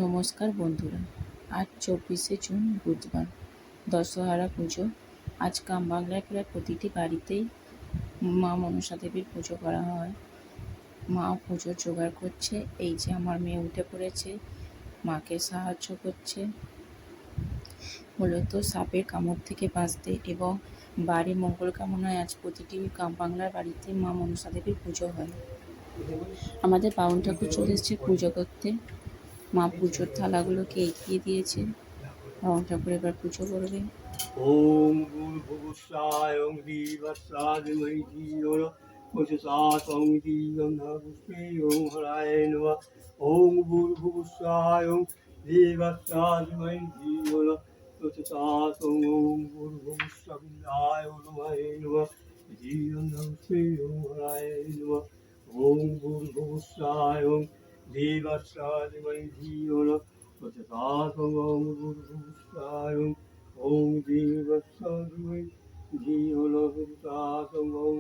নমস্কার বন্ধুরা, আজ ২৪শে জুন বুধবার, দশহরা পুজো। আজ গ্রাম বাংলায় প্রায় প্রতিটি বাড়িতেই মা মনসা দেবীর পুজো করা হয়। মা পুজোর জোগাড় করছে। এই যে আমার মেয়ে উঠে পড়েছে, মাকে সাহায্য করছে মূলত সাপের কামড় থেকে বাঁচতে এবং বাড়ির মঙ্গল কামনায় আজ প্রতিটি গ্রাম বাংলার বাড়িতে মা মনসা দেবীর পুজো হয়। আমাদের বাউন ঠাকুর চলে এসেছে পুজো করতে। মা পুজোর থালাগুলোকে এগিয়ে দিয়েছে। বাউন ঠাকুর এবার পুজো করবে। ওম ভূর্ভুবস্বায় ওং ধীবৎসাদিমহি ধিয়ো ওজসাং দিগন্ধপুষ্পে ওং হরায় নমঃ। ওং ভূর্ভুবস্বায় ওং ধীবৎসাদিমহি ধিয়ো ওজসাং ওং ভূর্ভুবস্বায় নমঃ। দিগন্ধপুষ্পে ওং হরায় নমঃ। ওং ভূর্ভুবস্বায় ওং ধীবৎসাদিমহি ধিয়ো ওজসাং ওং ভূর্ভুবস্বায় ওং দেবস্বামী ধীয়লহৃতাসং ওং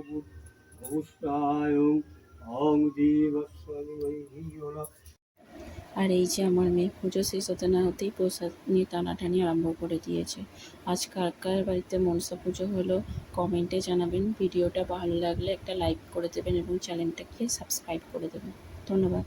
ভূষ্টায় ওং দেবস্বামী ধীয়ল। আর এই যে আমার মেয়ে পুজো শেষ হতে না হতেই প্রসাদ নিয়ে টানাটানি আরম্ভ করে দিয়েছে। আজ কার কার বাড়িতে মনসা পুজো হলো কমেন্টে জানাবেন। ভিডিওটা ভালো লাগলে একটা লাইক করে দেবেন এবং চ্যানেলটাকে সাবস্ক্রাইব করে দেবেন। ধন্যবাদ।